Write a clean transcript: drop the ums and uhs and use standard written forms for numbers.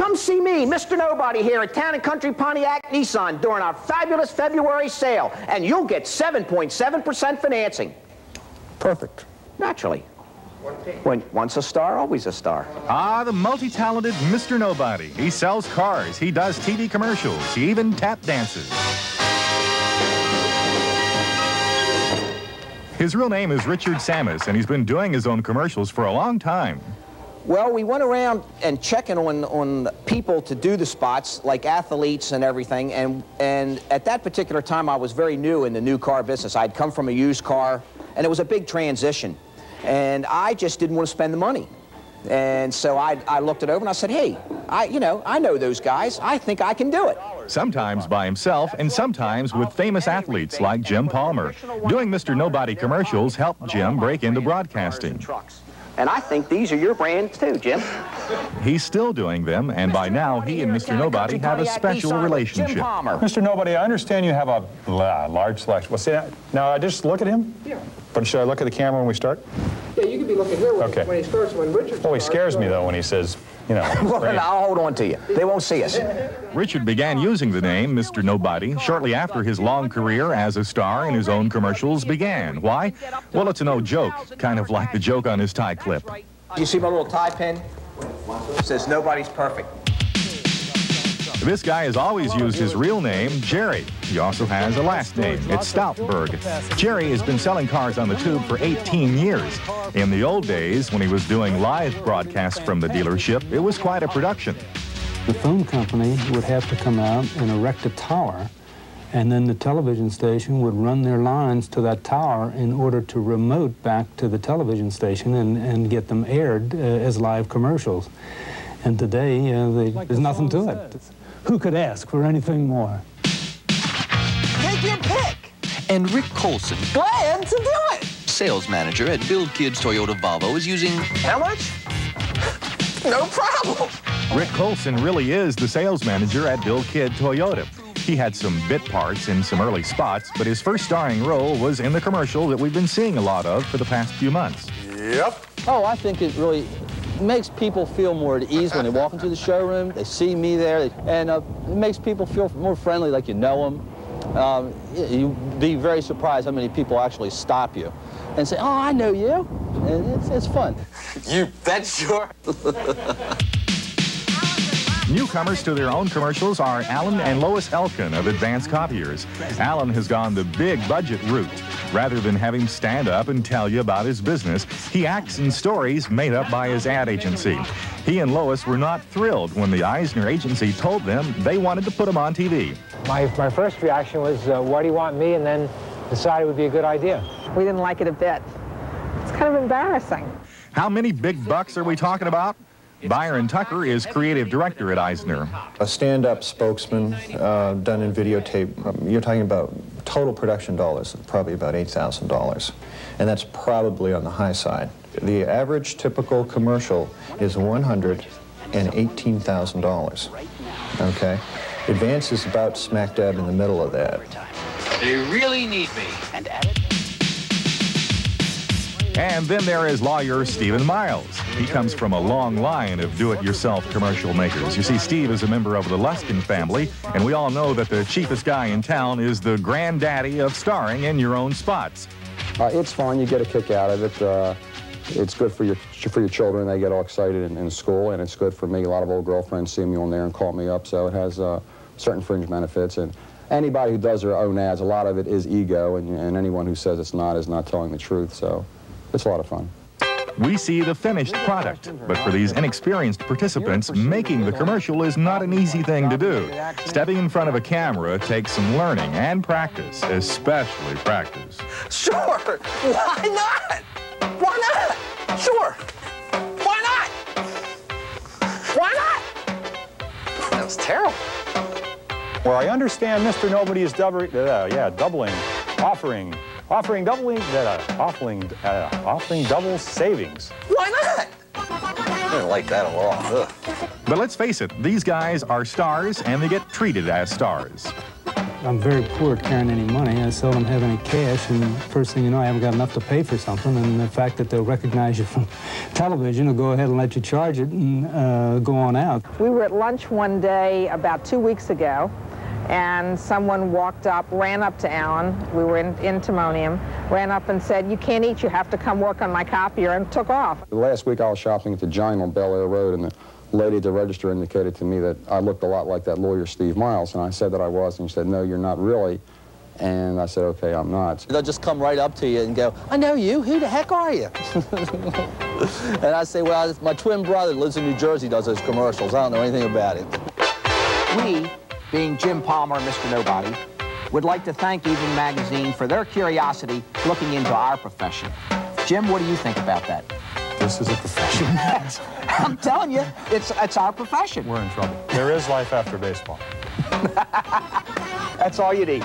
Come see me, Mr. Nobody, here at Town & Country Pontiac Nissan during our fabulous February sale, and you'll get 7.7% financing. Perfect. Naturally. Once a star, always a star. Ah, the multi-talented Mr. Nobody. He sells cars, he does TV commercials, he even tap dances. His real name is Richard Samus, and he's been doing his own commercials for a long time. Well, we went around and checking on people to do the spots, like athletes and everything, and at that particular time I was very new in the new car business. I'd come from a used car, and it was a big transition, and I just didn't want to spend the money. And so I looked it over and I said, hey, I know those guys. I think I can do it. Sometimes by himself and sometimes with famous athletes like Jim Palmer. Doing Mr. Nobody commercials helped Jim break into broadcasting. And I think these are your brands too, Jim. He's still doing them, and by now he and Mr. Nobody have a special relationship. Mr. Nobody, I understand you have a large selection. Well, see that? Now, just look at him? Yeah. But should I look at the camera when we start? Yeah, you can be looking here when, when he starts, when Richard starts. Well, he scares me, though, when he says, you know. Well, I'll hold on to you. They won't see us. Richard began using the name Mr. Nobody shortly after his long career as a star in his own commercials began. Why? Well, it's an old joke, kind of like the joke on his tie clip. You see my little tie pin? It says nobody's perfect. This guy has always used his real name, Jerry. He also has a last name. It's Stoutberg. Jerry has been selling cars on the tube for 18 years. In the old days, when he was doing live broadcasts from the dealership, it was quite a production. The phone company would have to come out and erect a tower, and then the television station would run their lines to that tower in order to remote back to the television station and get them aired as live commercials. And today, there's nothing to it. Who could ask for anything more? Take your pick. And Rick Colson, Glad to do it. sales manager at Bill Kidd's Toyota Volvo, is using... How much? No problem. Rick Colson really is the sales manager at Bill Kidd Toyota. He had some bit parts in some early spots, but his first starring role was in the commercial that we've been seeing a lot of for the past few months. Yep. Oh, I think it really makes people feel more at ease when they walk into the showroom. They see me there, and it makes people feel more friendly, like you know them. You'd be very surprised how many people actually stop you and say, oh, I know you. And it's fun. You bet sure. Newcomers to their own commercials are Alan and Lois Elkin of Advanced Copiers. Alan has gone the big budget route. Rather than have him stand up and tell you about his business, he acts in stories made up by his ad agency. He and Lois were not thrilled when the Eisner agency told them they wanted to put him on TV. My first reaction was, why do you want me? And then decided it would be a good idea. We didn't like it a bit. It's kind of embarrassing. How many big bucks are we talking about? Byron Tucker is creative director at Eisner. A stand-up spokesman done in videotape, you're talking about total production dollars, probably about $8,000. And that's probably on the high side. The average typical commercial is $118,000. Okay? Advance is about smack dab in the middle of that. They really need me. And then there is lawyer Stephen Miles. He comes from a long line of do-it-yourself commercial makers. You see, Steve is a member of the Luskin family, and we all know that the cheapest guy in town is the granddaddy of starring in your own spots. It's fun. You get a kick out of it. It's good for your children. They get all excited in school, and it's good for me. A lot of old girlfriends see me on there and call me up, so it has certain fringe benefits. And anybody who does their own ads, a lot of it is ego, and anyone who says it's not is not telling the truth, so it's a lot of fun. We see the finished product, but for these inexperienced participants, making the commercial is not an easy thing to do. Stepping in front of a camera takes some learning and practice, especially practice. Sure. Why not? Why not? Sure. Why not? Why not? That was terrible. Well, I understand Mr. Nobody is doubling, offering double savings. Why not? I didn't like that at all. Ugh. But let's face it, these guys are stars and they get treated as stars. I'm very poor at carrying any money. I seldom have any cash, and first thing you know, I haven't got enough to pay for something, and the fact that they'll recognize you from television will go ahead and let you charge it and go on out. We were at lunch one day about 2 weeks ago, and someone walked up, ran up to Alan, we were in Timonium, ran up and said, "You can't eat, you have to come work on my copier," and took off. Last week I was shopping at the Giant on Bel Air Road, and the lady at the register indicated to me that I looked a lot like that lawyer Steve Miles, and I said that I was, and she said, "No, you're not really." And I said, "Okay, I'm not." They'll just come right up to you and go, "I know you, who the heck are you?" And I say, "Well, my twin brother lives in New Jersey, does those commercials. I don't know anything about it." We, being Jim Palmer and Mr. Nobody, would like to thank Evening Magazine for their curiosity looking into our profession. Jim, what do you think about that? This is a profession. I'm telling you, it's our profession. We're in trouble. There is life after baseball. That's all you need.